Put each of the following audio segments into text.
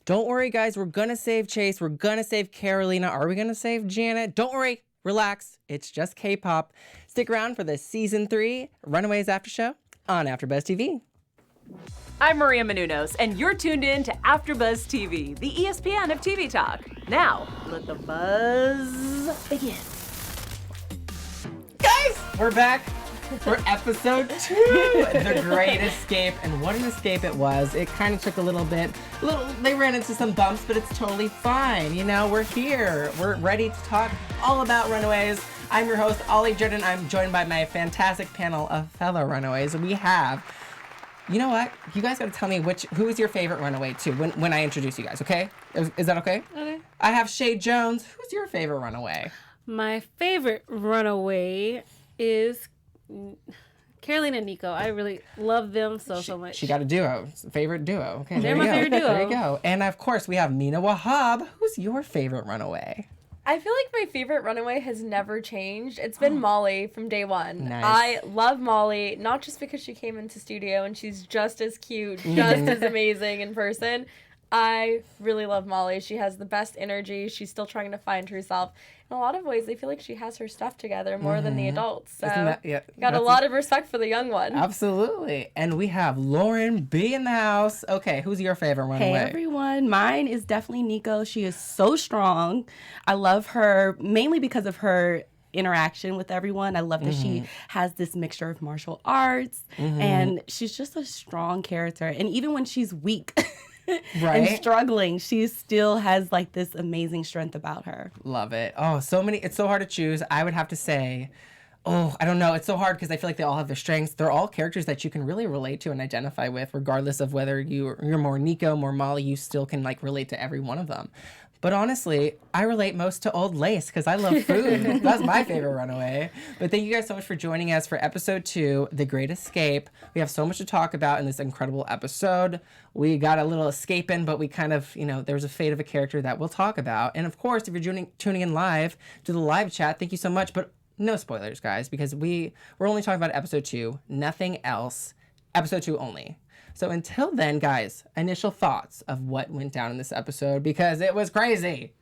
Don't worry, guys. We're going to save Chase. We're going to save Carolina. Are we going to save Janet? Don't worry. Relax. It's just K-pop. Stick around for the Season 3 Runaways After Show on AfterBuzz TV. I'm Maria Menounos, and you're tuned in to AfterBuzz TV, the ESPN of TV talk. Now, let the buzz begin. Guys, we're back for episode 2, The Great Escape. And what an escape it was. It kind of took they ran into some bumps, but it's totally fine. You know, we're here. We're ready to talk all about Runaways. I'm your host, Ollie Jordan. I'm joined by my fantastic panel of fellow Runaways. We have, you know what? You guys got to tell me who is your favorite Runaway too when I introduce you guys, okay? Is that okay? Okay. I have Shay Jones. Who's your favorite Runaway? My favorite Runaway is Carolina and Nico. I really love them so much. She got a duo. Favorite duo. Okay, They're my favorite duo. There you go. And of course, we have Mina Wahab. Who's your favorite Runaway? I feel like my favorite Runaway has never changed. It's been Molly from day one. Nice. I love Molly, not just because she came into studio and she's just as cute, just as amazing in person. I really love Molly. She has the best energy. She's still trying to find herself. In a lot of ways, I feel like she has her stuff together more than the adults. So got a lot of respect for the young one. Absolutely. And we have Lauren B in the house. Okay, who's your favorite Runaway? Hey everyone, mine is definitely Nico. She is so strong. I love her mainly because of her interaction with everyone. I love that she has this mixture of martial arts and she's just a strong character. And even when she's weak and struggling, she still has like this amazing strength about her. Love it. Oh, it's so hard to choose. I would have to say, I don't know. It's so hard because I feel like they all have their strengths. They're all characters that you can really relate to and identify with, regardless of whether you're more Nico, more Molly, you still can like relate to every one of them. But honestly, I relate most to Old Lace because I love food. That's my favorite Runaway. But thank you guys so much for joining us for episode 2, The Great Escape. We have so much to talk about in this incredible episode. We got a little escape in, but we kind of, there was a fate of a character that we'll talk about. And of course, if you're tuning in live to the live chat, thank you so much. But no spoilers, guys, because we're only talking about episode 2, nothing else. Episode 2 only. So until then, guys, initial thoughts of what went down in this episode, because it was crazy.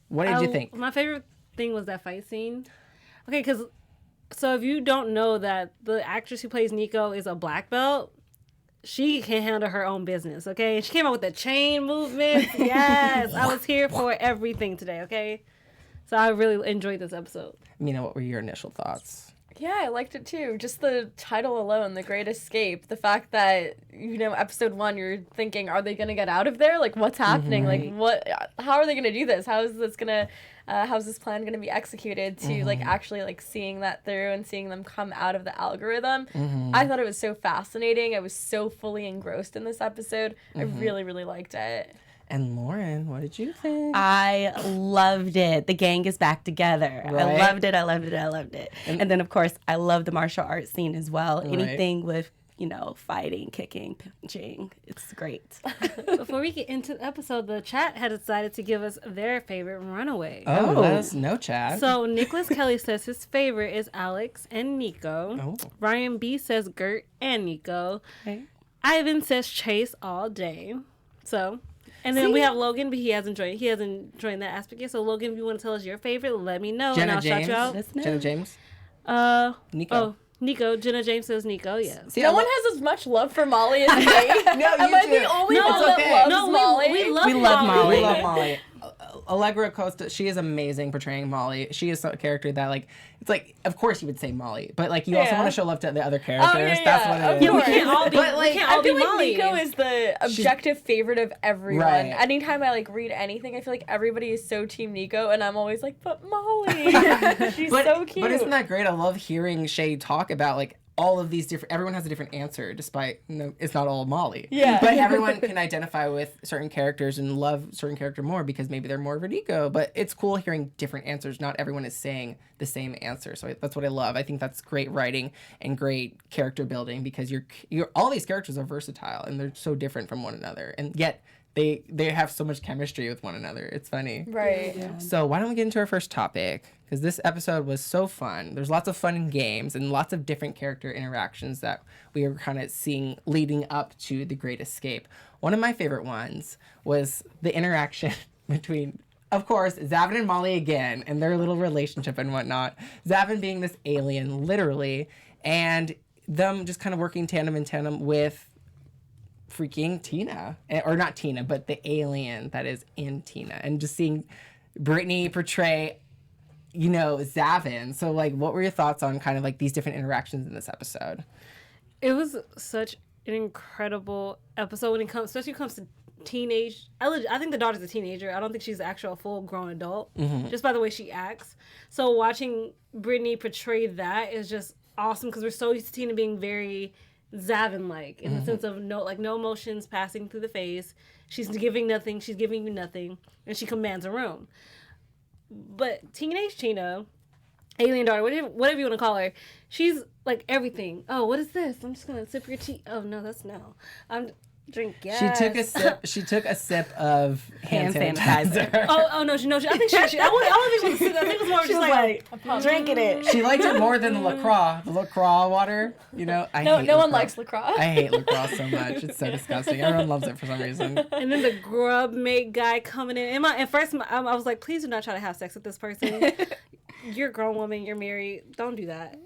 What did you think? My favorite thing was that fight scene. Okay, so if you don't know that the actress who plays Nico is a black belt, she can handle her own business, okay? She came out with the chain movement. Yes, I was here for everything today, okay? So I really enjoyed this episode. Mina, what were your initial thoughts? Yeah, I liked it too. Just the title alone, The Great Escape. The fact that, episode 1, you're thinking, are they going to get out of there? Like, what's happening? Like, how are they going to do this? How's this plan going to be executed to, actually, seeing that through and seeing them come out of the algorithm? I thought it was so fascinating. I was so fully engrossed in this episode. I really, really liked it. And Lauren, what did you think? I loved it. The gang is back together. Right? I loved it. And then, of course, I love the martial arts scene as well. Right. Anything with, fighting, kicking, punching. It's great. Before we get into the episode, the chat had decided to give us their favorite Runaway. Oh, let us know, chat. So Nicholas Kelly says his favorite is Alex and Nico. Oh. Ryan B says Gert and Nico. Okay. Ivan says Chase all day. So... And then we have Logan, but he hasn't joined that aspect yet. So Logan, if you want to tell us your favorite, let me know and I'll shout you out. Jenna James? Nico. Oh, Nico. Jenna James says Nico, yeah. See, no one has as much love for Molly as me. No, Am I the only one that loves Molly? We love Molly. We love Molly. Allegra Costa, she is amazing portraying Molly. She is a character that, it's of course you would say Molly, but, you also want to show love to the other characters. Oh, yeah, That's what it is. We can't all be, I feel like Nico is the objective favorite of everyone. Right. Anytime I, read anything, I feel like everybody is so Team Nico, and I'm always like, but Molly, she's so cute. But isn't that great? I love hearing Shay talk about, all of these everyone has a different answer, despite it's not all Molly. Yeah. But everyone can identify with certain characters and love certain character more because maybe they're more of a Nico. But it's cool hearing different answers. Not everyone is saying the same answer. So that's what I love. I think that's great writing and great character building because you're all these characters are versatile and they're so different from one another. And yet they have so much chemistry with one another. It's funny. Right. Yeah. So why don't we get into our first topic? Because this episode was so fun. There's lots of fun and games and lots of different character interactions that we were kind of seeing leading up to The Great Escape. One of my favorite ones was the interaction between, of course, Zavin and Molly again and their little relationship and whatnot. Zavin being this alien, literally, and them just kind of working tandem in tandem with freaking Tina. Or not Tina, but the alien that is in Tina. And just seeing Brittany portray, you know, Zavin. So, like, what were your thoughts on kind of, like, these different interactions in this episode? It was such an incredible episode when it comes, especially when it comes to teenage. I think the daughter's a teenager. I don't think she's an actual full-grown adult, just by the way she acts. So watching Brittany portray that is just awesome because we're so used to Tina being very Zavin-like in the sense of no emotions passing through the face. She's giving nothing. She's giving you nothing, and she commands a room. But teenage Tina, alien daughter, whatever you want to call her, she's like everything. Oh, what is this? I'm just gonna sip your tea. Oh no, that's no. I'm drink gas. She took a sip of hand sanitizer. oh no, I think she. I don't think it was a sip. I think it was more just like drinking it. She liked it more than the LaCroix water. You know, No one likes LaCroix. I hate LaCroix so much. It's so disgusting. Everyone loves it for some reason. And then the grub mate guy coming in. At first, I was like, please do not try to have sex with this person. You're a grown woman. You're married. Don't do that.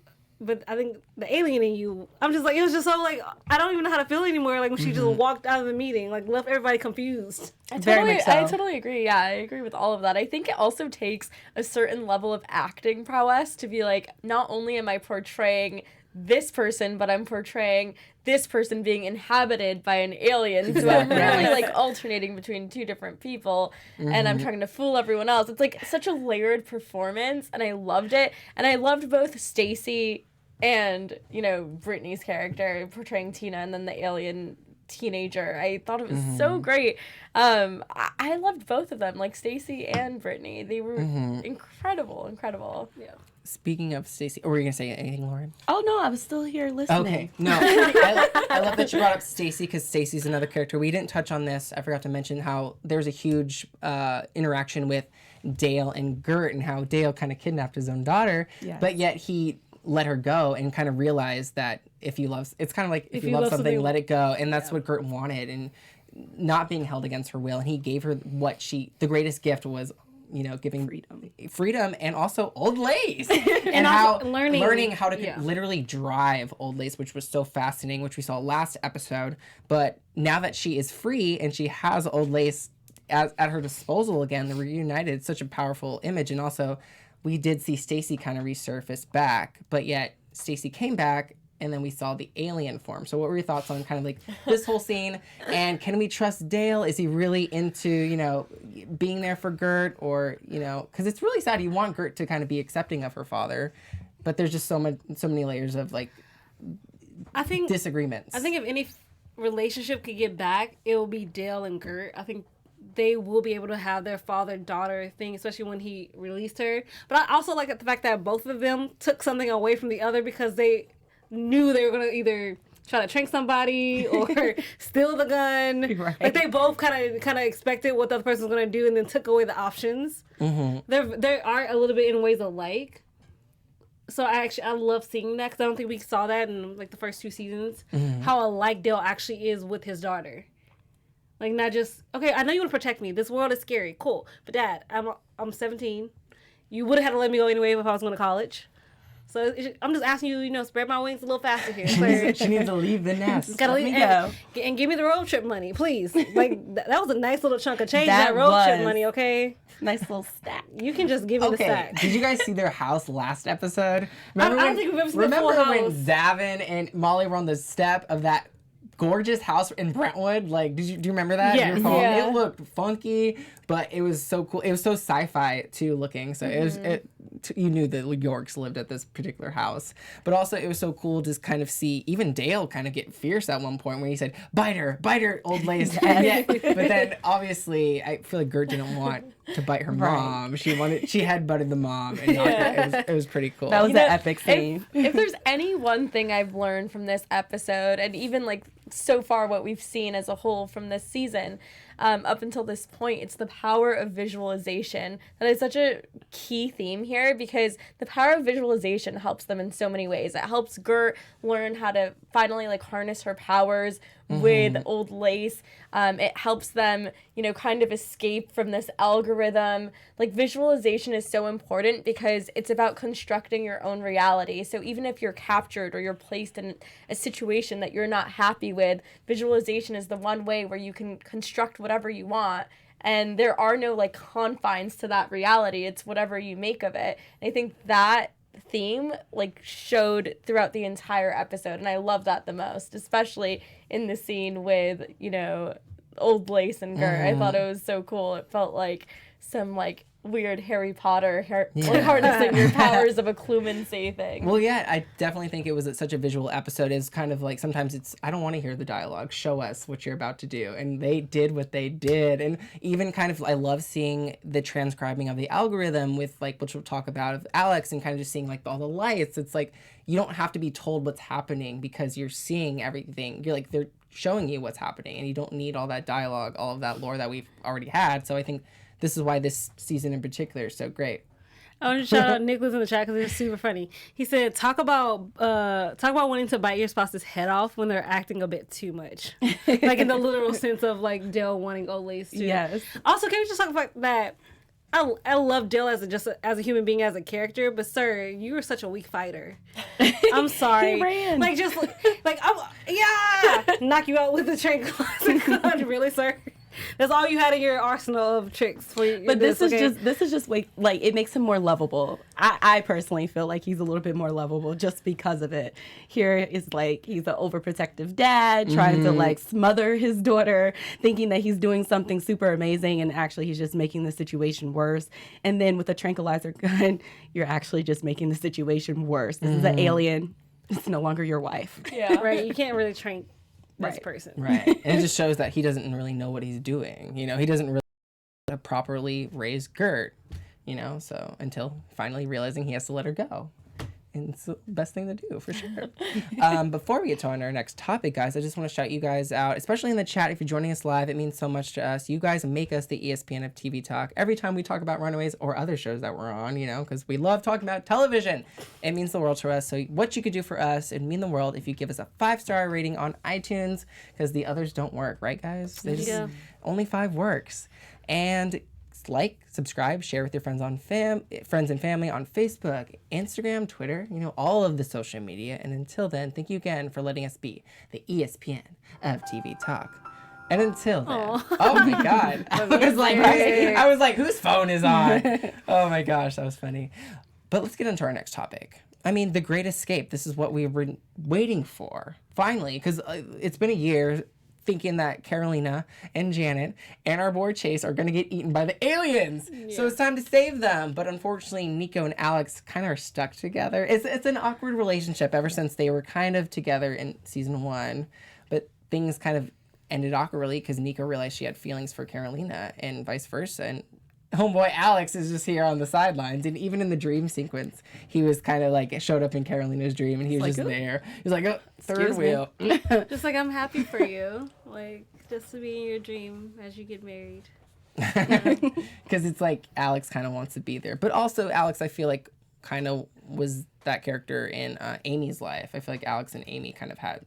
But I think the alien in you, I'm just like, it was just so like, I don't even know how to feel anymore. Like when she just walked out of the meeting, like left everybody confused. I totally agree. Yeah, I agree with all of that. I think it also takes a certain level of acting prowess to be like, not only am I portraying this person, but I'm portraying this person being inhabited by an alien. So I'm really like alternating between two different people and I'm trying to fool everyone else. It's like such a layered performance and I loved it. And I loved both Stacy and, you know, Brittany's character portraying Tina and then the alien teenager. I thought it was so great. I loved both of them, like Stacy and Brittany. They were incredible. Yeah. Speaking of Stacy, or were you gonna say anything, Lauren? Oh no, I was still here listening. Okay, no, I love that you brought up Stacy because Stacy's another character. We didn't touch on this. I forgot to mention how there's a huge interaction with Dale and Gert and how Dale kind of kidnapped his own daughter, but yet he let her go and kind of realized that if you love, it's kind of like if you love something, let it go, and that's what Gert wanted, and not being held against her will. And he gave her the greatest gift was, you know, giving freedom and also old lace and how learning how to literally drive old lace, which was so fascinating, which we saw last episode. But now that she is free and she has old lace at her disposal again, they're reunited. It's such a powerful image. And also we did see Stacy kind of resurface back, but yet Stacy came back and then we saw the alien form. So what were your thoughts on kind of like this whole scene? And can we trust Dale? Is he really into, you know, being there for Gert? Or, you know, because it's really sad. You want Gert to kind of be accepting of her father, but there's just so many layers of like disagreements. I think if any relationship could get back, it will be Dale and Gert. I think they will be able to have their father-daughter thing, especially when he released her. But I also like the fact that both of them took something away from the other because they knew they were going to either try to trank somebody or steal the gun. Right. Like they both kind of expected what the other person was going to do and then took away the options. They are a little bit in ways alike. So I love seeing that because I don't think we saw that in like the first 2 seasons. How alike Dale actually is with his daughter. Like not just, okay, I know you want to protect me. This world is scary. Cool. But Dad, I'm 17. You would have had to let me go anyway if I was going to college. So I'm just asking you, you know, spread my wings a little faster here. She needs to leave the nest. Gotta leave and give me the road trip money, please. Like that was a nice little chunk of change. That road trip money, okay? Nice little stack. You can just give me the stack. Did you guys see their house last episode? I don't think we've ever seen the full house. Remember when Zavin and Molly were on the step of that gorgeous house in Brentwood? Like, do you remember that? Yes. Yeah. It looked funky, but it was so cool. It was so sci-fi too looking. So it was you knew that Yorks lived at this particular house, but also it was so cool to kind of see even Dale kind of get fierce at one point when he said, bite her, old lace. But then obviously I feel like Gert didn't want to bite her mom. She headbutted the mom and it was pretty cool. That was an epic scene. If there's any one thing I've learned from this episode, and even like so far what we've seen as a whole from this season, up until this point. It's the power of visualization. That is such a key theme here, because the power of visualization helps them in so many ways. It helps Gert learn how to finally like harness her powers with Old Lace. It helps them, you know, kind of escape from this algorithm. Like, visualization is so important because it's about constructing your own reality. So even if you're captured or you're placed in a situation that you're not happy with, visualization is the one way where you can construct whatever you want. And there are no like confines to that reality. It's whatever you make of it. And I think that theme like showed throughout the entire episode, and I love that the most, especially in the scene with, you know, Old Lace and Gert. I thought it was so cool. It felt like some like weird Harry Potter like harnessing your powers of occlumency thing. Well, yeah, I definitely think it was such a visual episode. It's kind of like, sometimes it's, I don't want to hear the dialogue. Show us what you're about to do. And they did what they did. And even kind of, I love seeing the transcribing of the algorithm with like, which we'll talk about, of Alex, and kind of just seeing like all the lights. It's like, you don't have to be told what's happening because you're seeing everything. You're like, they're showing you what's happening, and you don't need all that dialogue, all of that lore that we've already had. So I think this is why this season in particular is so great. I want to shout out Nicholas in the chat because it's super funny. He said, "Talk about wanting to bite your spouse's head off when they're acting a bit too much, like in the literal sense of like Dale wanting Old Lace too." Yes. Also, can we just talk about that? I love Dale as a human being, as a character, but sir, you were such a weak fighter. I'm sorry. He ran. Like, just like knock you out with the tranquilizer. Really, sir? That's all you had in your arsenal of tricks. But this is just like it makes him more lovable. I personally feel like he's a little bit more lovable just because of it. Here is like he's an overprotective dad trying to like smother his daughter, thinking that he's doing something super amazing, and actually he's just making the situation worse. And then with a tranquilizer gun, you're actually just making the situation worse. This is an alien. It's no longer your wife. Yeah, right. You can't really train this person. Right. And it just shows that he doesn't really know what he's doing. You know, he doesn't really properly raise Gert, you know, so until finally realizing he has to let her go. And it's the best thing to do, for sure. Before we get to our next topic, guys, I just want to shout you guys out, especially in the chat. If you're joining us live, it means so much to us. You guys make us the ESPN of TV talk every time we talk about Runaways or other shows that we're on, you know, because we love talking about television. It means the world to us. So what you could do for us, it'd mean the world if you give us a 5-star rating on iTunes, because the others don't work, right, guys? Only 5 works. And like, subscribe, share with your friends and family on Facebook, Instagram, Twitter, you know, all of the social media. And until then, thank you again for letting us be the ESPN of TV talk. And until then, oh my God, I was like, whose phone is on? Oh my gosh, that was funny. But let's get into our next topic. I mean, the Great Escape. This is what we've been waiting for, finally, because it's been a year, thinking that Carolina and Janet and our boy Chase are going to get eaten by the aliens. Yeah. So it's time to save them. But unfortunately, Nico and Alex kind of are stuck together. It's an awkward relationship ever since they were kind of together in season 1. But things kind of ended awkwardly because Nico realized she had feelings for Carolina and vice versa. And homeboy Alex is just here on the sidelines. And even in the dream sequence, he was kind of like, showed up in Carolina's dream, and he was just there. He was like, oh, third wheel. Just like, I'm happy for you. Like, just to be in your dream as you get married. Because it's like Alex kind of wants to be there. But also Alex, I feel like, kind of was that character in Amy's life. I feel like Alex and Amy kind of had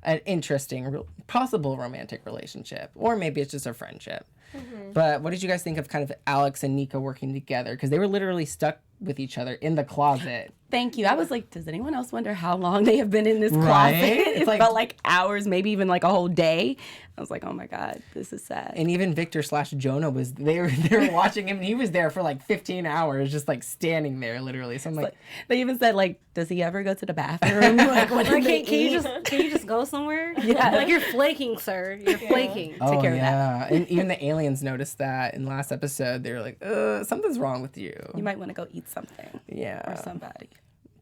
an interesting, possible romantic relationship. Or maybe it's just a friendship. Mm-hmm. But what did you guys think of kind of Alex and Nico working together? Because they were literally stuck with each other in the closet. Thank you. I was like, does anyone else wonder how long they have been in this closet? Right? It felt like hours, maybe even like a whole day. I was like, oh my God, this is sad. And even Victor / Jonah they were watching him, and he was there for like 15 hours, just like standing there literally. So I'm like, they even said like, does he ever go to the bathroom? Like, can you just go somewhere? Yeah. Like, you're flaking, sir. You're flaking. Take care of that. And even the aliens noticed that in last episode. They were like, something's wrong with you. You might want to go eat something. Yeah. Or somebody.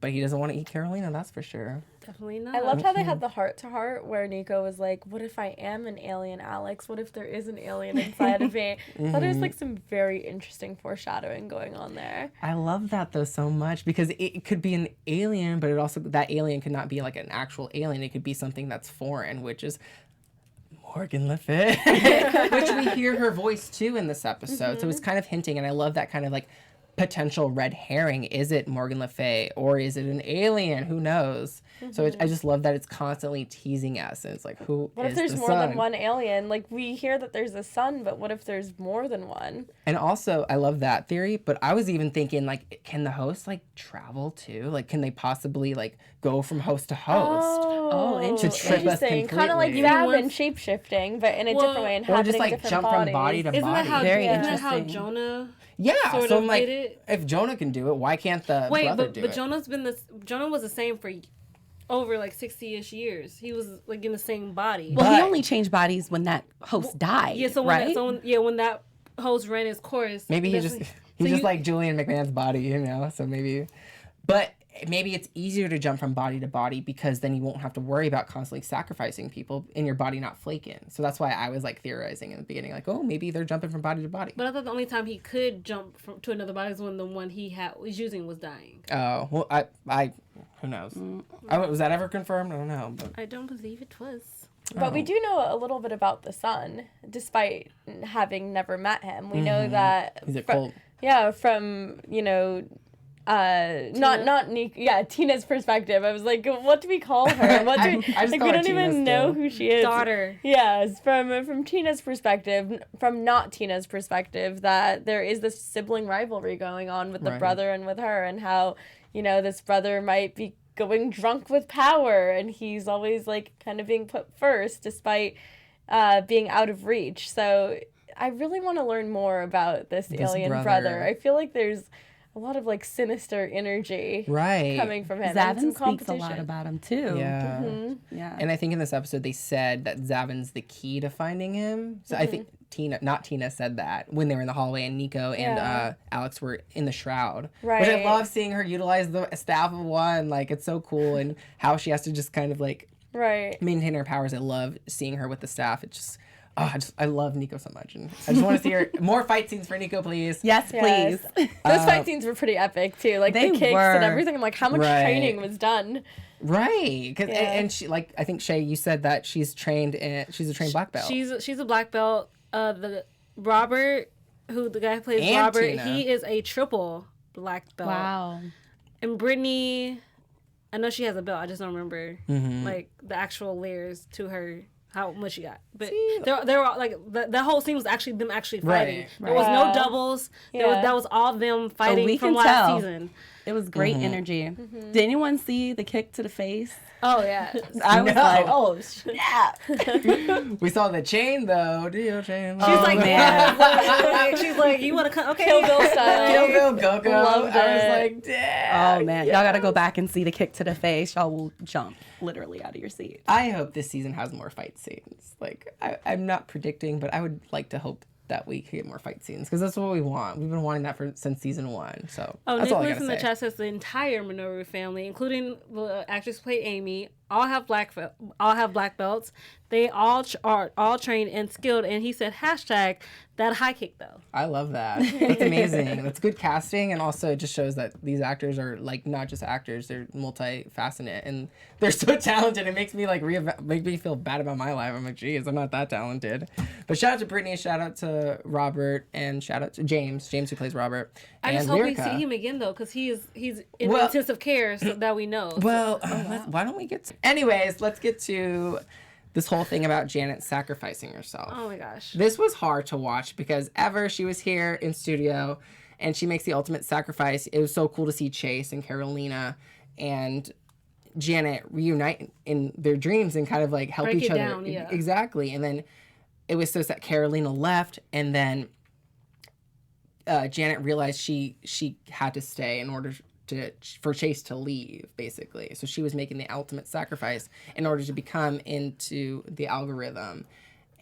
But he doesn't want to eat Carolina, that's for sure. Definitely not. I loved how they had the heart-to-heart where Nico was like, what if I am an alien, Alex? What if there is an alien inside of me? I thought there was like some very interesting foreshadowing going on there. I love that though so much, because it could be an alien, but it also, that alien could not be like an actual alien. It could be something that's foreign, which is Morgan le Fay, which we hear her voice too in this episode. So it's kind of hinting, and I love that kind of like potential red herring. Is it Morgan le Fay or is it an alien? Who knows? So I just love that it's constantly teasing us, and it's like, who What is if there's the more son? than one alien? Like, we hear that there's a sun, but what if there's more than one? And also, I love that theory, but I was even thinking, like, can the host, like, travel too? Like, can they possibly, like, go from host to host? Oh, interesting. To trip us Interesting. Kind of like completely. Zavin shape-shifting, but in a different way, Or inhabiting just, like, different jump bodies. from body to Isn't body. that how, Very isn't that how interesting. Jonah? Yeah, sort so of I'm like, did it? if Jonah can do it, why can't the Wait, brother but do but it? Jonah was the same for over like 60-ish years. He was like in the same body. Well, he But- only changed bodies when that host died. Yeah, so when right? when that host ran his course, Maybe he's that's- just like Julian McMahon's body, you know? So but maybe it's easier to jump from body to body because then you won't have to worry about constantly sacrificing people and your body not flaking. So that's why I was like theorizing in the beginning, like, oh, maybe they're jumping from body to body. But I thought the only time he could jump to another body is when the one he was using was dying. Oh, well, I who knows? Was that ever confirmed? I don't know. But I don't believe it was. But we do know a little bit about the son, despite having never met him. We know that he's a cult. Yeah, from, not Nico, yeah, Tina's perspective. I was like, what do we call her? What do we, I just like, call we her don't Tina even know still. who she is. Daughter. Yes, from Tina's perspective, from not Tina's perspective, that there is this sibling rivalry going on with the Right. brother and with her, and how, this brother might be going drunk with power, and he's always like kind of being put first despite being out of reach. So I really want to learn more about this alien brother. I feel like there's a lot of like sinister energy Right. coming from him. and some Zavin speaks a competition. lot about him too. Yeah. Yeah. And I think in this episode they said that Zavin's the key to finding him. So I think Tina said that when they were in the hallway and Nico and Alex were in the shroud. Which I Right. love seeing her utilize the staff of one. Like, it's so cool, and how she has to just kind of like Right. maintain her powers. I love seeing her with the staff. It just I love Nico so much, and I just want to see her more fight scenes for Nico, please. Yes, please. Yes. Those fight scenes were pretty epic too. Like They the kicks were. and everything. I'm like, how much Right. training was done? Right, because Yeah. and she, like, I think Shay, you said that she's a trained black belt. She's a black belt. The Robert, who the guy who plays And Robert, Tina. he is a triple black belt. Wow. And Brittany, I know she has a belt. I just don't remember Mm-hmm. like the actual layers to her. How much she got, but they were all, like that whole scene was actually them actually fighting. Right, There was right. no doubles. Yeah. That was all them fighting we from can last tell. season. It was great energy. Did anyone see the kick to the face? Oh yeah, I was No. like, oh snap. We saw the chain though. Deal chain. she's like, man. she's like, you want to come? Okay, Kill Bill style. Kill Bill Go-Go. Loved I was it. like, damn. Oh man, y'all gotta go back and see the kick to the face. Y'all will jump literally out of your seat. I hope this season has more fight scenes. Like, I'm not predicting, but I would like to hope that we could get more fight scenes, because that's what we want. We've been wanting that since season 1. So Oh, that's all I Nicholas in gotta the say. chat says the entire Minoru family, including the actress who played Amy, all have black belts. They all are all trained and skilled. And he said hashtag that high kick though. I love that. That's amazing. That's good casting, and also it just shows that these actors are like not just actors; they're multifaceted, and they're so talented. It makes me like make me feel bad about my life. I'm like, geez, I'm not that talented. But shout out to Brittany, shout out to Robert, and shout out to James who plays Robert. I and just hope we Lyrica. see him again though, because he's in Well- intensive care, so that we know. Well, why don't we get to... Anyways, let's get to this whole thing about Janet sacrificing herself. Oh my gosh. This was hard to watch because she was here in studio and she makes the ultimate sacrifice. It was so cool to see Chase and Carolina and Janet reunite in their dreams and kind of like help Break each it other. down, yeah. Exactly. And then it was so sad Carolina left, and then Janet realized she had to stay in order for Chase to leave, basically. So she was making the ultimate sacrifice in order to become into the algorithm.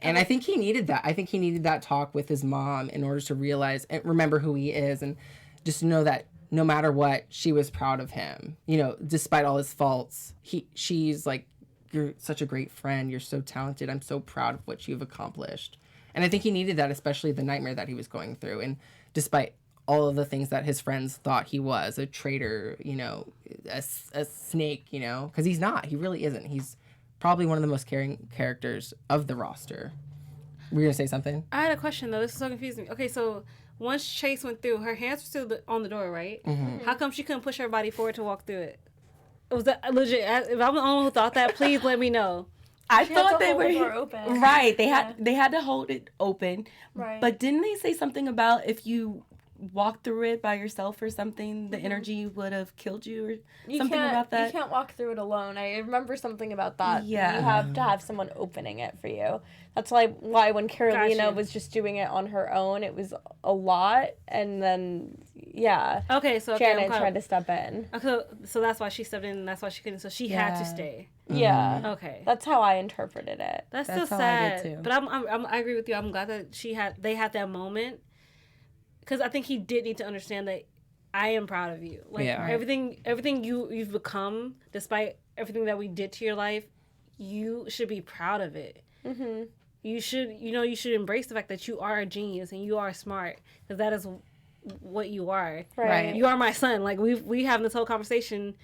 And I think he needed that. I think he needed that talk with his mom in order to realize and remember who he is, and just to know that no matter what, she was proud of him. You know, despite all his faults, she's like, you're such a great friend. You're so talented. I'm so proud of what you've accomplished. And I think he needed that, especially the nightmare that he was going through. And despite all of the things that his friends thought he was, a traitor, you know, a snake, you know, because he's not. He really isn't. He's probably one of the most caring characters of the roster. Were you gonna say something? I had a question though. This is so confusing. Okay, so once Chase went through, her hands were still on the door, right? Mm-hmm. How come she couldn't push her body forward to walk through it? Was that legit? If I'm the only one who thought that, please let me know. I She had thought to they hold were the door open. right. They had to hold it open. Right. But didn't they say something about if you walked through it by yourself or something, the energy would have killed you or something about that? You can't walk through it alone. I remember something about that. Yeah. You have to have someone opening it for you. That's why when Carolina Gotcha. was just doing it on her own, it was a lot. And then, yeah, Okay, so Janet tried to step in. Okay, so that's why she stepped in, and that's why she couldn't. So she had to Yeah. stay. Yeah. Okay, That's how I interpreted it. that's That's still how I did, sad. too. But I agree with you. I'm glad that they had that moment, because I think he did need to understand that I am proud of you. Like Yeah. everything you've become, despite everything that we did to your life, you should be proud of it. Mm-hmm. You should embrace the fact that you are a genius and you are smart, because that is what you are. Right. You are my son. Like we having this whole conversation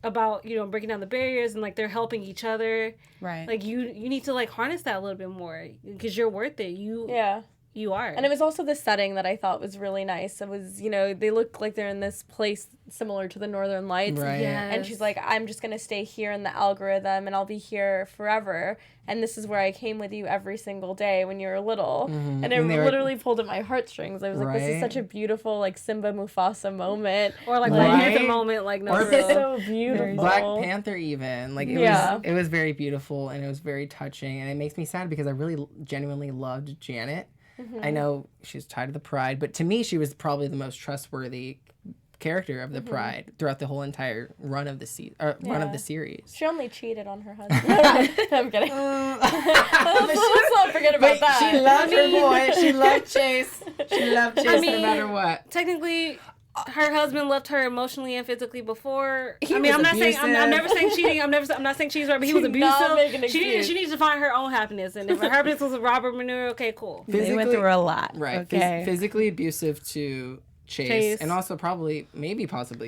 about breaking down the barriers, and like they're helping each other. Right. Like you need to like harness that a little bit more, because you're worth it. Yeah. You are. And it was also the setting that I thought was really nice. It was, they look like they're in this place similar to the Northern Lights. Right. Yes. And she's like, I'm just going to stay here in the algorithm and I'll be here forever. And this is where I came with you every single day when you were little. Mm-hmm. And it literally pulled at my heartstrings. I was like, this is Right. such a beautiful, like, Simba Mufasa moment. Or like Right. Black Panther moment, like no. Or for real. It's so beautiful. Black Panther even. Like Yeah. it was very beautiful and it was very touching, and it makes me sad because I really genuinely loved Janet. Mm-hmm. I know she's tied to the Pride, but to me she was probably the most trustworthy character of the Mm-hmm. Pride throughout the whole entire run of the run of the series. She only cheated on her husband. No, I'm kidding. Let's not forget about that. She loved her boy. She loved Chase. She loved Chase no mean, matter what. Technically, her husband left her emotionally and physically before. He I mean, was I'm not saying I'm abusive. never saying cheating. I'm not saying she's right, but he was Do not make an abusive. excuse. She needs to find her own happiness, and if her happiness was with Robert Manure, okay, cool. They went through a lot. Right. Okay. Physically abusive to Chase, and also possibly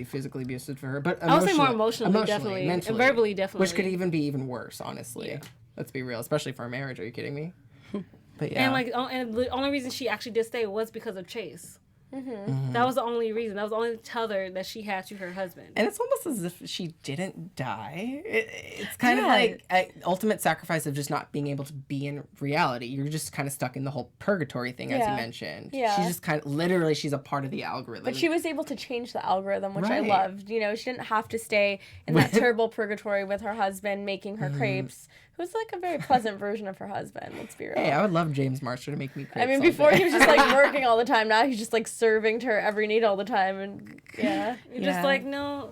physically abusive for her, but I would say more emotionally, definitely, mentally, and verbally, definitely. which could even be even worse, honestly. Let's be real, especially for a marriage. Are you kidding me? But yeah, And the only reason she actually did stay was because of Chase. Mm-hmm. That was the only reason. That was the only tether that she had to her husband. and it's almost as if she didn't die. It's kind of like an ultimate sacrifice of just not being able to be in reality. You're just kind of stuck in the whole purgatory thing, as you Yeah. mentioned. Yeah. She's just kind of literally she's a part of the algorithm. But she was able to change the algorithm, which I Right. loved. She didn't have to stay in that terrible purgatory with her husband making her crepes, who's like a very pleasant version of her husband, let's be real. Hey, I would love James Marshall to make me. I mean, crepes all before day. he was just like working all the time. Now he's just like serving to her every need all the time, and yeah, You're just like no,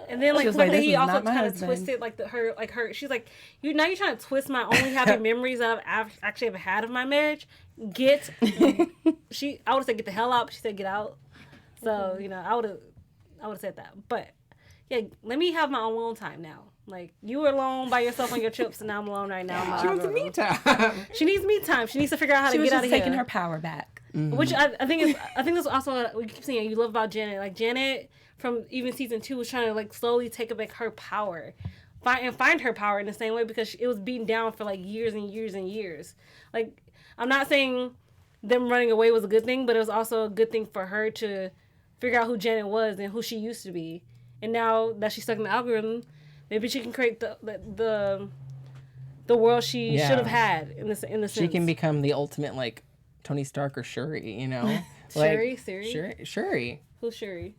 and then like was like, look, "This he is also not my kind of husband." twisted like her. She's like, you're trying to twist my only happy memories that I've actually ever had of my marriage. I would have said get the hell out, but she said get out. So I would have said that, but yeah, let me have my own alone time now. Like you were alone by yourself on your trips, and now I'm alone right now. She wants me time. She needs me time. She needs to figure out how She to was get out just of here. taking her power back. Which I think that's also what we keep saying. You love about Janet. Like Janet from even season 2 was trying to like slowly take back her power, find her power in the same way, because it was beaten down for like years and years and years. Like I'm not saying them running away was a good thing, but it was also a good thing for her to figure out who Janet was and who she used to be. And now that she's stuck in the algorithm, maybe she can create the world she should have had in the sense. She can become the ultimate like Tony Stark or Shuri, Shuri? Shuri. Who's Shuri?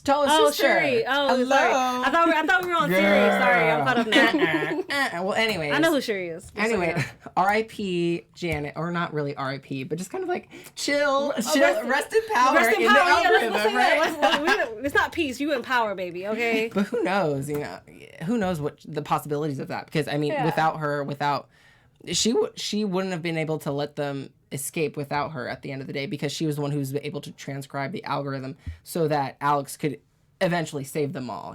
Tell us. Oh, Shuri. Oh, Hello. sorry. I thought we were on series. Sorry, I'm caught up now. Well, anyways. I know who Shuri is. Just so you Anyway, know. R.I.P. Janet, or not really R.I.P., but just kind of like chill, rest in power Rest in in power. the Yeah, algorithm, let's say right? that. It's not peace. You in power, baby. Okay. But who knows? Who knows what the possibilities of that? Because I mean, without her, she wouldn't have been able to let them escape without her at the end of the day, because she was the one who was able to transcribe the algorithm so that Alex could eventually save them all.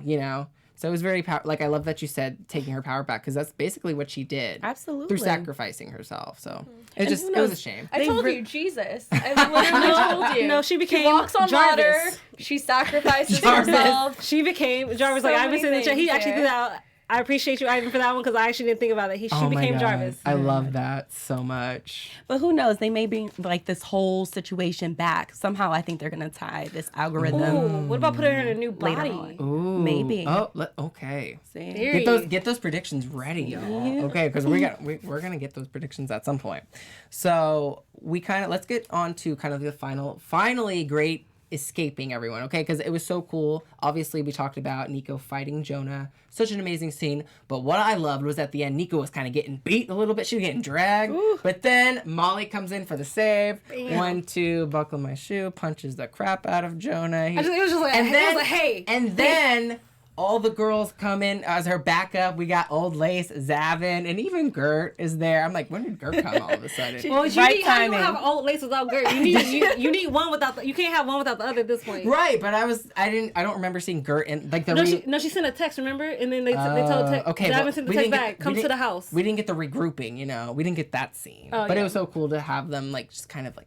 So it was very I love that you said taking her power back, because that's basically what she did. Absolutely. Through sacrificing herself. So it was a shame. I told you, Jesus. I literally told you. No, she became She walks on Jarvis. water. She sacrifices Jarvis. herself. She became Jarvis. Like I've been many sitting in the chat. He things actually there. did that. I appreciate you, Ivan, for that one because I actually didn't think about it. She Oh my became God. Jarvis. I love that so much. But who knows? They may bring like this whole situation back. Somehow I think they're going to tie this algorithm. Ooh, what about putting her in a new Later body? on. Ooh. Maybe. Oh, okay. See? Get those predictions ready, y'all. Okay, because we're gonna get those predictions at some point. So let's get on to kind of the finally great escaping everyone. Okay, because it was so cool. Obviously, we talked about Nico fighting Jonah. Such an amazing scene. But what I loved was at the end, Nico was kind of getting beat a little bit. She was getting dragged. Ooh. But then Molly comes in for the save. Bam. 1, 2, buckle my shoe, punches the crap out of Jonah. It was just like, hey. And then all the girls come in as her backup. We got Old Lace, Zavin, and even Gert is there. I'm like, when did Gert come all of a sudden? Well, you don't have Old Lace without Gert. You need one without you can't have one without the other at this point. Right, but I don't remember seeing Gert in like the. She sent a text. Remember, and then they told Zavin sent the text back. Come to the house. We didn't get the regrouping. We didn't get that scene. But it was so cool to have them like just kind of like.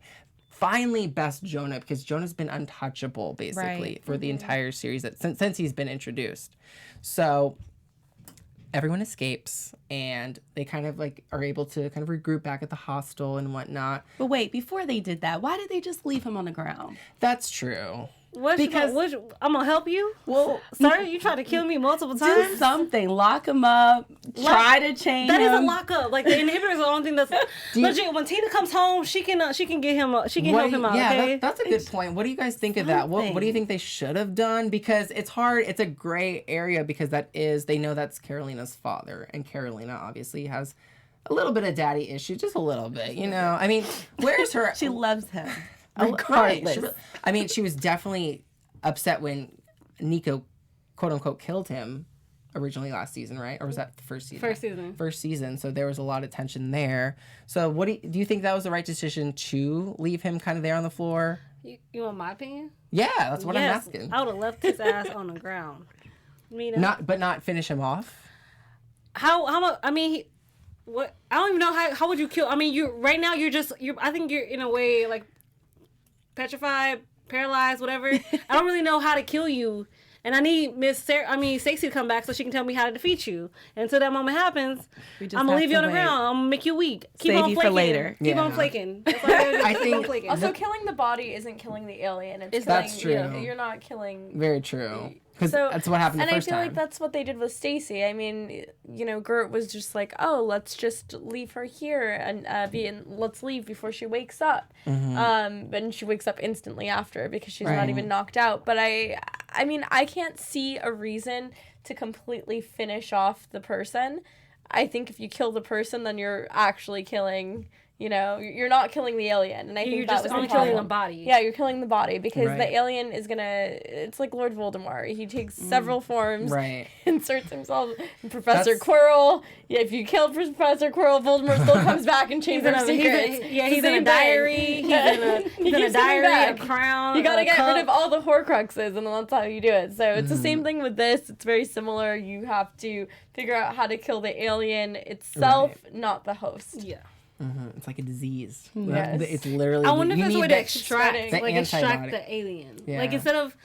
Finally best Jonah, because Jonah's been untouchable basically for the entire series since he's been introduced. So everyone escapes and they kind of like are able to kind of regroup back at the hostel and whatnot. But wait, before they did that, why did they just leave him on the ground? That's true. Because I'm gonna help you. Well, sir, you tried to kill me multiple times. Do something. Lock him up. Try to change that him. That is a lock up. Like the inhibitor is the only thing that's legit. When Tina comes home, she can get him. She can help him out. Yeah, okay? That's a good point. What do you guys think of that? What do you think they should have done? Because it's hard. It's a gray area because they know that's Carolina's father, and Carolina obviously has a little bit of daddy issues, just a little bit. I mean, where's her? She loves him. Regardless. She was definitely upset when Nico, quote unquote, killed him originally last season, right? Or was that the first season? First season. So there was a lot of tension there. So what do you think that was the right decision to leave him kind of there on the floor? You want my opinion? Yeah, that's what I'm asking. I would have left his ass on the ground. Not finish him off. How much? I mean, what? I don't even know how would you kill? I mean, I think you're in a way like petrified, paralyzed, whatever. I don't really know how to kill you, and I need Stacey to come back so she can tell me how to defeat you. And until that moment happens, I'm gonna leave you on the ground. I'm gonna make you weak. Keep on flaking. For later. Keep on flaking. That's all I think. Also, killing the body isn't killing the alien. That's true. You're not killing. Very true. Because that's what happened the first time. And I feel like that's what they did with Stacey. I mean, Gert was just like, oh, let's just leave her here and let's leave before she wakes up. Mm-hmm. But she wakes up instantly after because she's not even knocked out. But I mean, I can't see a reason to completely finish off the person. I think if you kill the person, then you're actually killing... you're not killing the alien, and I think that was only killing the body. Yeah, you're killing the body because the alien is it's like Lord Voldemort. He takes several forms, inserts himself in Professor Quirrell. Yeah, if you kill Professor Quirrell, Voldemort still comes back and Chamber of Secrets. He's in a diary. He's in a diary, a crown. You gotta get rid of all the Horcruxes, and that's how you do it. So it's the same thing with this. It's very similar. You have to figure out how to kill the alien itself, not the host. Yeah. Mm-hmm. It's like a disease. Yes. It's literally. I wonder if there's a way to extract the alien. Yeah. Like instead of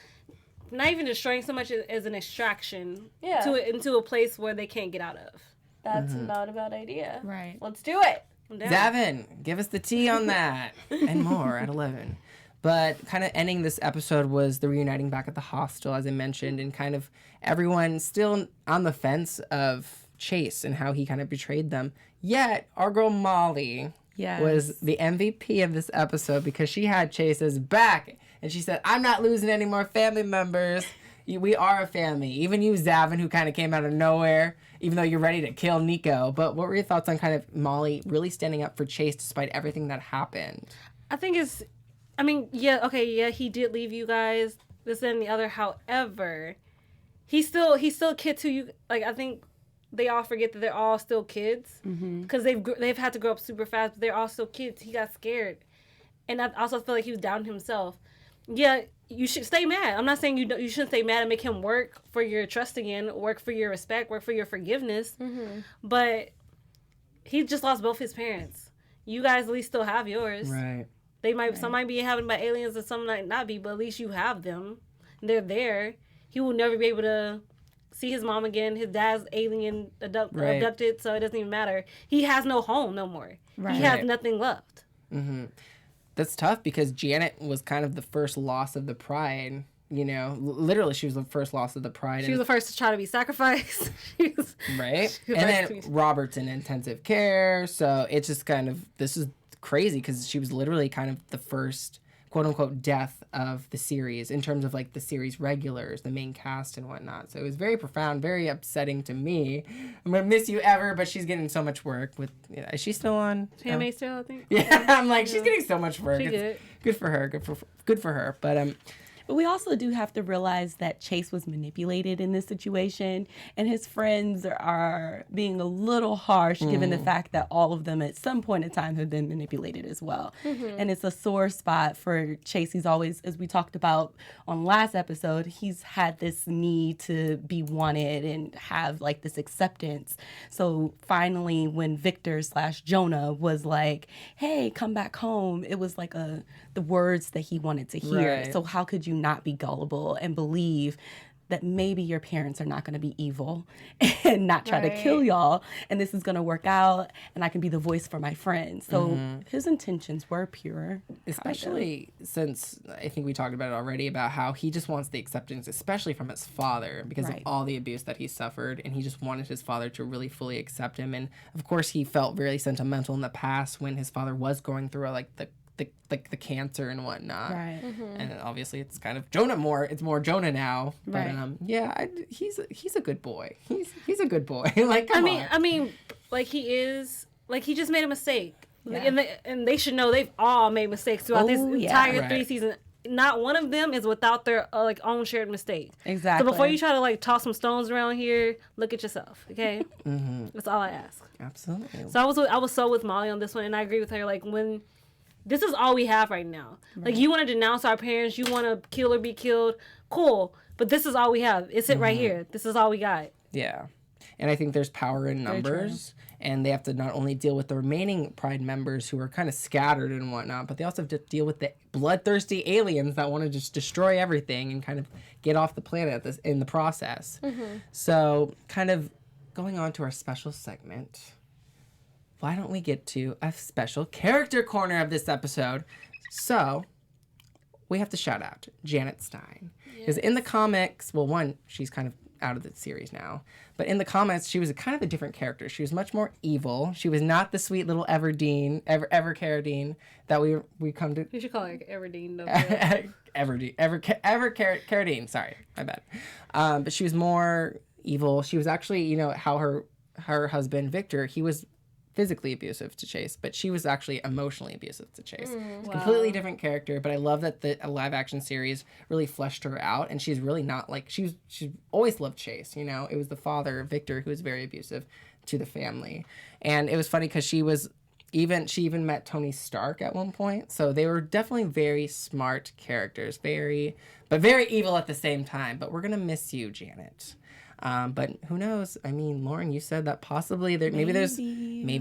not even destroying so much as an extraction into a place where they can't get out of. That's not a bad idea. Right. Let's do it. Zavin, give us the tea on that and more at 11. But kind of ending this episode was the reuniting back at the hostel, as I mentioned, and kind of everyone still on the fence of Chase and how he kind of betrayed them. Yet, our girl Molly was the MVP of this episode because she had Chase's back. And she said, I'm not losing any more family members. We are a family. Even you, Zavin, who kind of came out of nowhere, even though you're ready to kill Nico. But what were your thoughts on kind of Molly really standing up for Chase despite everything that happened? I think he did leave you guys, this and the other. However, he's still a kid to you. Like, I think they all forget that they're all still kids because they've had to grow up super fast, but they're all still kids. He got scared. And I also feel like he was down himself. Yeah, you should stay mad. I'm not saying you shouldn't stay mad and make him work for your trust again, work for your respect, work for your forgiveness. Mm-hmm. But he just lost both his parents. You guys at least still have yours. Right. Some might be inhabited by aliens and some might not be, but at least you have them. They're there. He will never be able to see his mom again. His dad's alien abducted, so it doesn't even matter. He has no home no more. Right. He has nothing left. Mm-hmm. That's tough because Janet was kind of the first loss of the pride. You know, literally, she was the first loss of the pride. She was the first to try to be sacrificed. Right? And then Robert's in intensive care. So it's just kind of, this is crazy because she was literally kind of the first, quote unquote, death of the series in terms of like the series regulars, the main cast and whatnot. So it was very profound, very upsetting to me. I'm going to miss you ever, but she's getting so much work with, is she still on? Handmaid's Tale, I think. Yeah, I'm like, she's getting so much work. She good for her. Good for her. But we also do have to realize that Chase was manipulated in this situation, and his friends are being a little harsh given the fact that all of them at some point in time have been manipulated as well. And it's a sore spot for Chase. He's always, as we talked about on last episode, he's had this need to be wanted and have like this acceptance. So finally, when Victor/Jonah was like, hey, come back home, it was like the words that he wanted to hear. Right. So how could you not be gullible and believe that maybe your parents are not going to be evil and not try to kill y'all, and this is going to work out, and I can be the voice for my friends. So his intentions were pure. Especially since I think we talked about it already about how he just wants the acceptance, especially from his father, because of all the abuse that he suffered, and he just wanted his father to really fully accept him. And of course, he felt very sentimental in the past when his father was going through the cancer and whatnot. Right. And obviously it's kind of Jonah more. It's more Jonah now. But he's a good boy. He's a good boy. Like, come on. I mean, like he just made a mistake. Yeah. And they should know they've all made mistakes throughout this entire 3 seasons. Not one of them is without their own shared mistake. Exactly. So before you try to toss some stones around here, look at yourself, okay? That's all I ask. Absolutely. So I was so with Molly on this one, and I agree with her. Like, when this is all we have right now. Like, you want to denounce our parents, you want to kill or be killed, cool. But this is all we have. It's it right here. This is all we got. Yeah. And I think there's power in numbers, and they have to not only deal with the remaining Pride members who are kind of scattered and whatnot, but they also have to deal with the bloodthirsty aliens that want to just destroy everything and kind of get off the planet in the process. So kind of going on to our special segment, why don't we get to a special character corner of this episode? So we have to shout out Janet Stein. Because in the comics, well, one, she's kind of out of the series now, but in the comics, she was kind of a different character. She was much more evil. She was not the sweet little Everdeen that we come to. You should call her Everdeen. Carradine. Sorry, my bad. But she was more evil. She was actually, how her husband Victor, he was physically abusive to Chase, but she was actually emotionally abusive to Chase. Completely different character, but I love that the live action series really fleshed her out, and she's really not like she's always loved Chase. It was the father, Victor, who was very abusive to the family, and it was funny because she even met Tony Stark at one point, so they were definitely very smart characters, very evil at the same time. But we're gonna miss you, Janet. But who knows? I mean, Lauren, you said that possibly maybe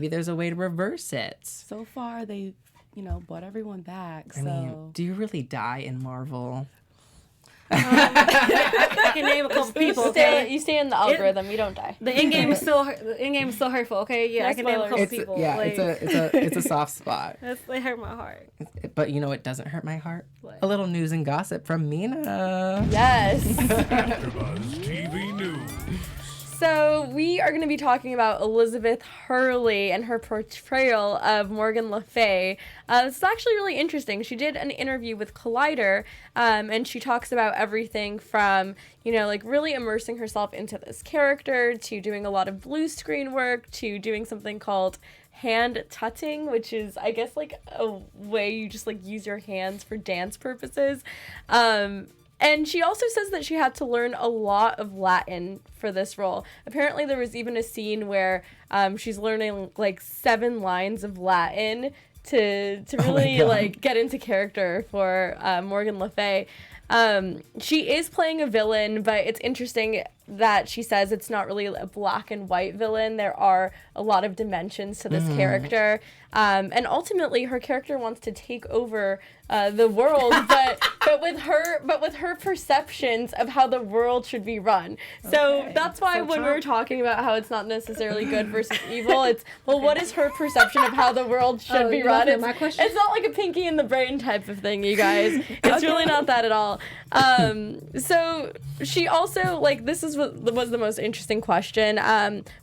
there's a way to reverse it. So far, they've brought everyone back. I mean, do you really die in Marvel? I can name a couple people. You stay in the algorithm. You don't die. The end game is still hurtful. Okay, yeah, I can name a couple people. Yeah, like, it's a soft spot. They hurt my heart. But it doesn't hurt my heart. What? A little news and gossip from Mina. Yes. AfterBuzz TV News. So we are going to be talking about Elizabeth Hurley and her portrayal of Morgan le Fay. This is actually really interesting. She did an interview with Collider, and she talks about everything from, really immersing herself into this character, to doing a lot of blue screen work, to doing something called hand tutting, which is, I guess, like a way you just use your hands for dance purposes. And she also says that she had to learn a lot of Latin for this role. Apparently there was even a scene where she's learning 7 lines of Latin to really get into character for Morgan le Fay. She is playing a villain, but it's interesting that she says it's not really a black and white villain. There are a lot of dimensions to this character. And ultimately her character wants to take over the world, but with her perceptions of how the world should be run. So that's why when we're talking about how it's not necessarily good versus evil, it's, well, what is her perception of how the world should be run? My question? It's not like a Pinky in the Brain type of thing, you guys. It's really not that at all. So she also, like, this is what was the most interesting question.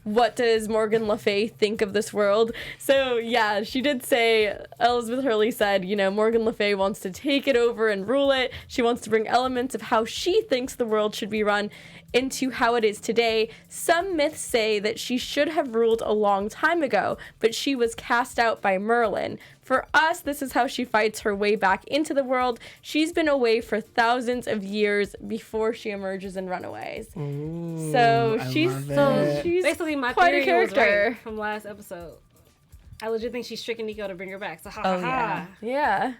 What does Morgan le Fay think of this world? So yeah, she did say, Elizabeth Hurley said, you know, Morgan le Fay wants to take it over and rule it. She wants to bring elements of how she thinks the world should be run into how it is today. Some myths say that she should have ruled a long time ago, but she was cast out by Merlin. For us, this is how she fights her way back into the world. She's been away for thousands of years before she emerges in Runaways. Ooh, So I she's love it. she's Basically, my quite a theory was character. right from last episode. I legit think she's tricking Nico to bring her back. So ha Oh, ha ha. Yeah.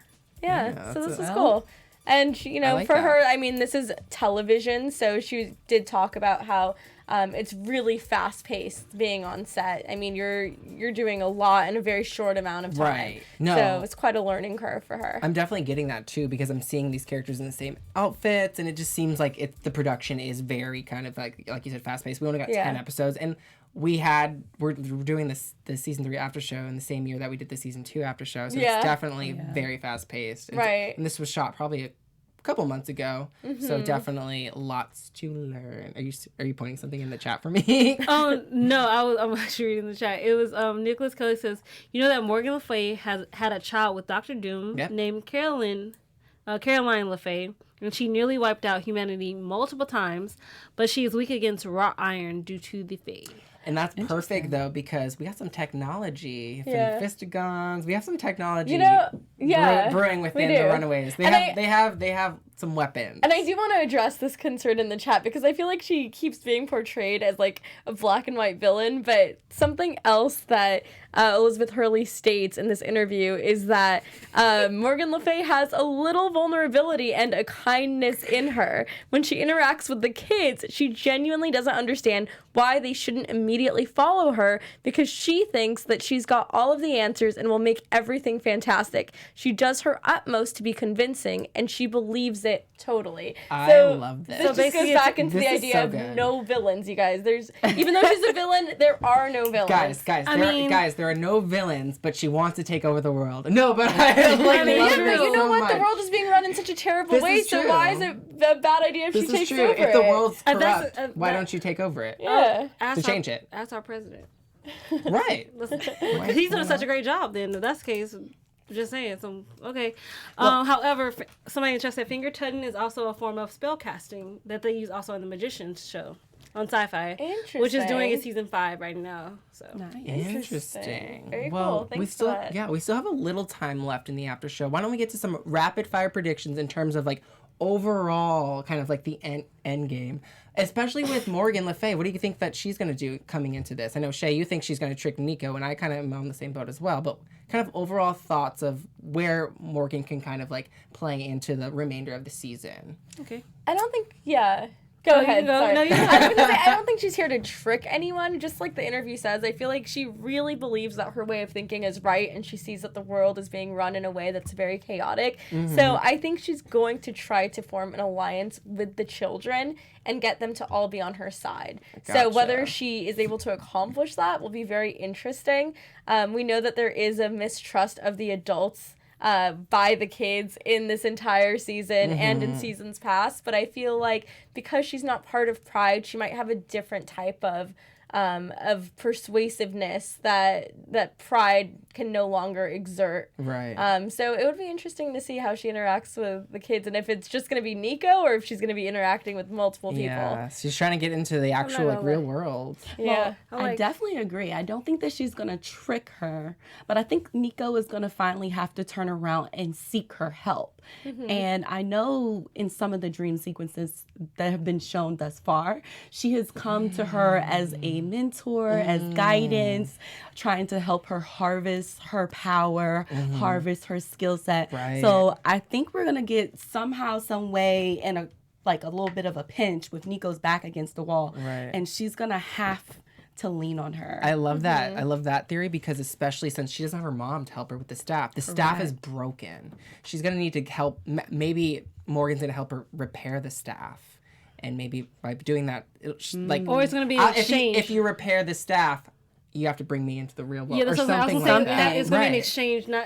Yeah, So that's this is a- cool. And, you know, like for that. her, I mean, this is television, so she did talk about how it's really fast-paced being on set. I mean, you're doing a lot in a very short amount of time. Right. No. So it's quite a learning curve for her. I'm definitely getting that too because I'm seeing these characters in the same outfits, and it just seems like the production is very kind of like you said, fast paced. We only got 10 episodes, and we're doing the season 3 after show in the same year that we did the season 2 after show, so it's definitely very fast paced. Right. And this was shot probably a couple months ago, so definitely lots to learn. Are you pointing something in the chat for me? Oh no, I'm actually reading the chat. It was Nicholas Kelly says, you know that Morgan le Fay has had a child with Dr. Doom named Caroline le Fay, and she nearly wiped out humanity multiple times, but she is weak against wrought iron due to the Fae. And that's perfect though because we got some technology from Fistigons. We have some technology. You know, brewing within we do. the Runaways. They have some weapons. And I do want to address this concern in the chat because I feel like she keeps being portrayed as like a black and white villain, but something else that Elizabeth Hurley states in this interview is that Morgan le Fay has a little vulnerability and a kindness in her. When she interacts with the kids, she genuinely doesn't understand why they shouldn't immediately follow her because she thinks that she's got all of the answers and will make everything fantastic. She does her utmost to be convincing, and she believes it totally. I love this. This just goes back into the this is idea so of good. no villains, you guys. There's even though she's a villain, there are no villains. Guys, there are no villains, but she wants to take over the world. No, but I like mean, love true. this But you know so what? much. The world is being run in such a terrible This way, is so true. why is it a bad idea if This she is takes true. over If the it? world's And that's- corrupt, why don't you take over it? Yeah. Ask To change it. Ask our president. Right. Listen, he's doing such a great job. Then, if that's the case, just saying. So okay. However, somebody in the chat said finger tutting is also a form of spell casting that they use also in the Magician's show on Sci-Fi, which is doing in season 5 right now. So Nice. Interesting. Very well, cool. Thanks we still for that. we still have a little time left in the after show. Why don't we get to some rapid fire predictions in terms of like overall kind of like the end game, especially with Morgan le Fay. What do you think that she's going to do coming into this? I know Shay, you think she's going to trick Nico, and I kind of am on the same boat as well. But kind of overall thoughts of where Morgan can kind of like play into the remainder of the season. okay. I don't think. Yeah. Go you ahead. can go. Sorry. No, you can I was gonna say I don't think she's here to trick anyone. Just like the interview says, I feel like she really believes that her way of thinking is right, and she sees that the world is being run in a way that's very chaotic. So I think she's going to try to form an alliance with the children and get them to all be on her side. So whether Gotcha. she is able to accomplish that will be very interesting. We know that there is a mistrust of the adults by the kids in this entire season and in seasons past, but I feel like because she's not part of Pride, she might have a different type of persuasiveness that Pride can no longer exert. Right. So it would be interesting to see how she interacts with the kids and if it's just going to be Nico or if she's going to be interacting with multiple people. Yeah, she's trying to get into the actual like real world. Yeah. I definitely agree. I don't think that she's going to trick her, but I think Nico is going to finally have to turn around and seek her help And I know in some of the dream sequences that have been shown thus far, she has come to her as a mentor, as guidance, trying to help her harvest her power, harvest her skill set. Right. So I think we're gonna get somehow, some way, and a little bit of a pinch with Nico's back against the wall, Right. and she's gonna have to lean on her. I love that. I love that theory because especially since she doesn't have her mom to help her with the staff. The staff is broken. She's going to need to help. Maybe Morgan's going to help her repair the staff. And maybe by doing that, Or it's going to be an exchange. if you repair the staff, you have to bring me into the real world. Yeah, that's or what I was something gonna like say. that. It's going to be an Right. exchange. Not.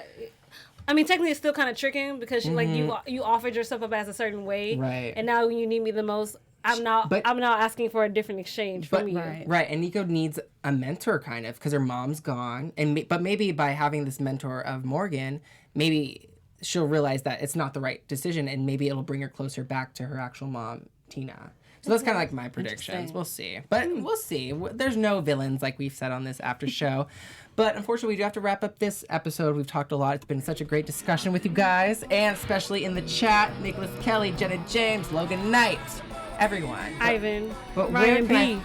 I mean, technically, it's still kind of tricking because like you offered yourself up as a certain way, Right. And now when you need me the most, I'm now asking for a different exchange from you. Right, and Nico needs a mentor kind of because her mom's gone, but maybe by having this mentor of Morgan, maybe she'll realize that it's not the right decision, and maybe it'll bring her closer back to her actual mom, Tina. So that's kind of like my predictions. We'll see, but we'll see. There's no villains like we've said on this after show. But unfortunately, we do have to wrap up this episode. We've talked a lot. It's been such a great discussion with you guys, and especially in the chat, Nicholas Kelly, Jenna James, Logan Knight, everyone. Ivan, But Ryan B.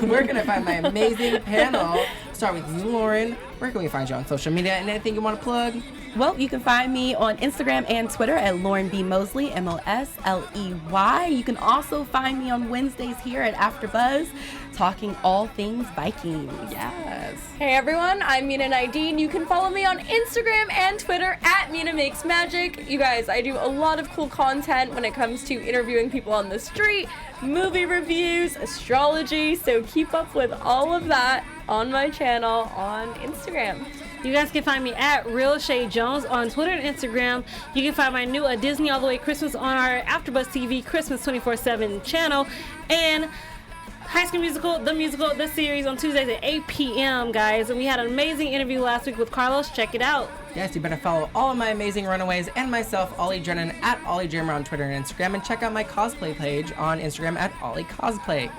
where can I find my amazing panel? Start with you, Lauren. Where can we find you on social media? And anything you want to plug? Well, you can find me on Instagram and Twitter at Lauren B. Mosley, Mosley. You can also find me on Wednesdays here at AfterBuzz, talking all things Vikings. Yes. Hey everyone, I'm Mina Nidine. You can follow me on Instagram and Twitter at Mina Makes Magic. You guys, I do a lot of cool content when it comes to interviewing people on the street, movie reviews, astrology, so keep up with all of that on my channel on Instagram. You guys can find me at Real Shay Jones on Twitter and Instagram. You can find my new A Disney All the Way Christmas on our AfterBuzz TV Christmas 24/7 channel, and High School Musical, the series on Tuesdays at 8 p.m. guys. And we had an amazing interview last week with Carlos. Check it out. Yes, you better follow all of my amazing Runaways and myself, Ollie Drennan, at Ollie Jammer on Twitter and Instagram, and check out my cosplay page on Instagram at Ollie Cosplay.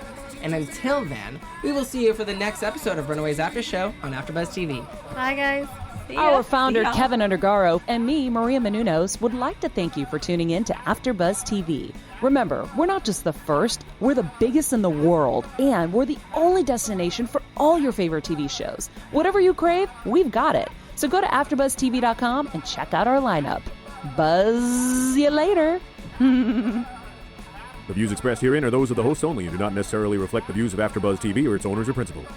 And until then, we will see you for the next episode of Runaways After Show on AfterBuzz TV. Bye, guys. Our founder, Keven Undergaro, and me, Maria Menounos, would like to thank you for tuning in to AfterBuzz TV. Remember, we're not just the first, we're the biggest in the world, and we're the only destination for all your favorite TV shows. Whatever you crave, we've got it. So go to AfterBuzzTV.com and check out our lineup. Buzz you later. The views expressed herein are those of the hosts only and do not necessarily reflect the views of AfterBuzz TV or its owners or principals.